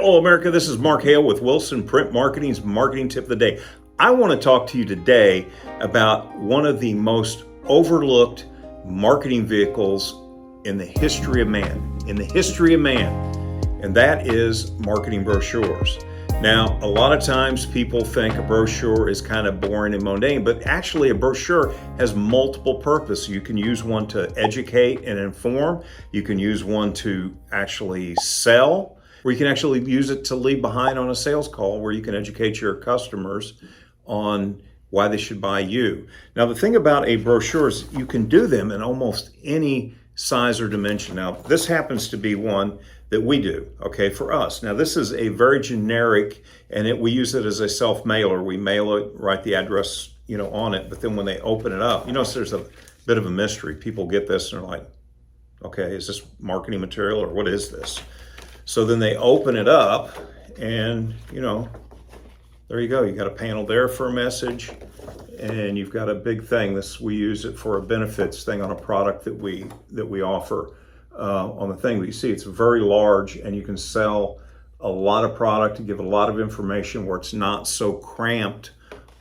Hello, America. This is Mark Hale with Wilson Print Marketing's Marketing Tip of the Day. I want to talk to you today about one of the most overlooked marketing vehicles in the history of man. And that is marketing brochures. Now, a lot of times people think a brochure is kind of boring and mundane, but actually a brochure has multiple purposes. You can use one to educate and inform. You can use one to actually sell, or you can actually use it to leave behind on a sales call where you can educate your customers on why they should buy you. Now, the thing about a brochure is you can do them in almost any size or dimension. Now, this happens to be one that we do, okay, for us. Now, this is a very generic, and we use it as a self-mailer. We mail it, write the address, on it, but then when they open it up, so there's a bit of a mystery. People get this and they're like, okay, is this marketing material or what is this? So then they open it up and, there you go. You got a panel there for a message, and you've got a big thing. We use it for a benefits thing on a product that we offer on the thing. But you see, it's very large, and you can sell a lot of product and give a lot of information where it's not so cramped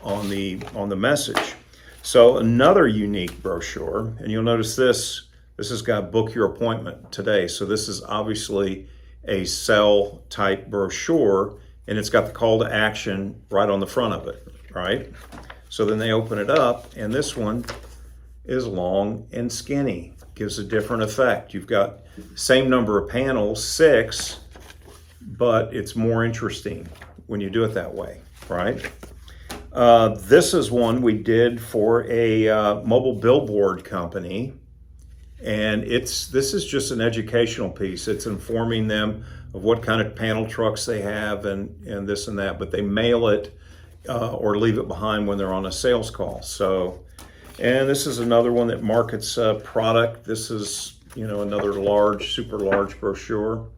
on the message. So another unique brochure, and you'll notice this has got book your appointment today. So this is obviously a sell type brochure, and it's got the call to action right on the front of it, right? So then they open it up, and this one is long and skinny. Gives a different effect. You've got same number of panels, 6, but it's more interesting when you do it that way, right? This is one we did for a mobile billboard company, and this is just an educational piece. It's informing them of what kind of panel trucks they have and this and that, but they mail it or leave it behind when they're on a sales call. So, and this is another one that markets a product. This is, another large, super large brochure,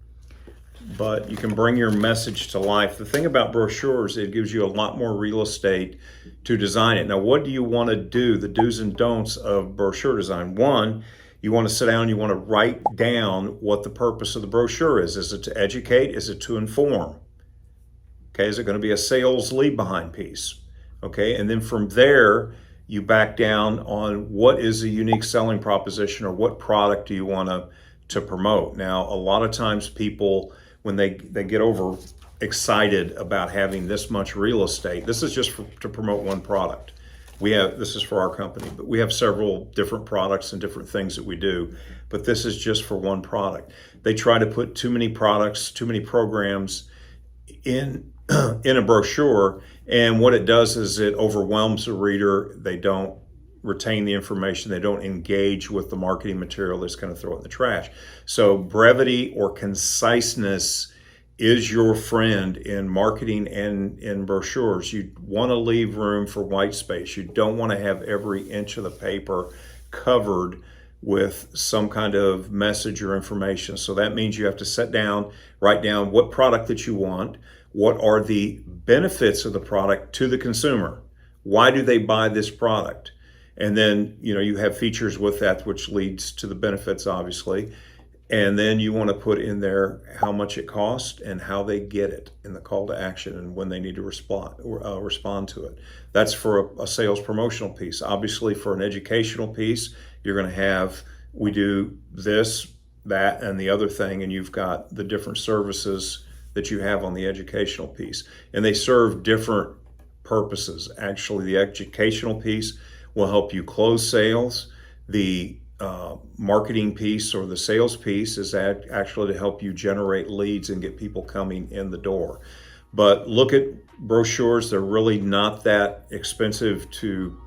but you can bring your message to life. The thing about brochures, it gives you a lot more real estate to design it. Now, what do you want to do? The do's and don'ts of brochure design. One, you want to sit down, you want to write down what the purpose of the brochure is. Is it to educate? Is it to inform? Okay, is it going to be a sales leave behind piece? Okay, and then from there, you back down on what is a unique selling proposition or what product do you want to promote. Now, a lot of times people, when they get over excited about having this much real estate, this is just to promote one product. This is for our company, but we have several different products and different things that we do, but this is just for one product. They try to put too many products, too many programs in a brochure, and what it does is it overwhelms the reader. They don't retain the information. They don't engage with the marketing material. They're just going to throw it in the trash. So brevity or conciseness is your friend in marketing and in brochures. You want to leave room for white space. You don't want to have every inch of the paper covered with some kind of message or information. So that means you have to sit down, write down what product that you want, what are the benefits of the product to the consumer, why do they buy this product, and then you have features with that which leads to the benefits, obviously. And then you want to put in there how much it costs and how they get it in the call to action and when they need to respond to it. That's for a sales promotional piece. Obviously, for an educational piece, you're going to have, we do this, that, and the other thing, and you've got the different services that you have on the educational piece. And they serve different purposes. Actually, the educational piece will help you close sales. The marketing piece or the sales piece is actually to help you generate leads and get people coming in the door. But look at brochures. They're really not that expensive to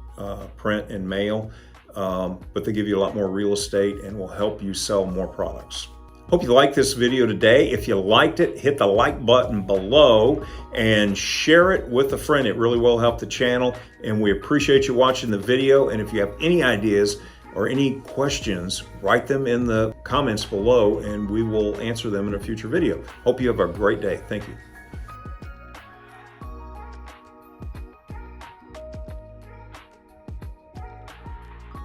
print and mail, but they give you a lot more real estate and will help you sell more products. Hope you liked this video today. If you liked it, hit the like button below and share it with a friend. It really will help the channel, and we appreciate you watching the video. And if you have any ideas or any questions, write them in the comments below and we will answer them in a future video. Hope you have a great day. Thank you.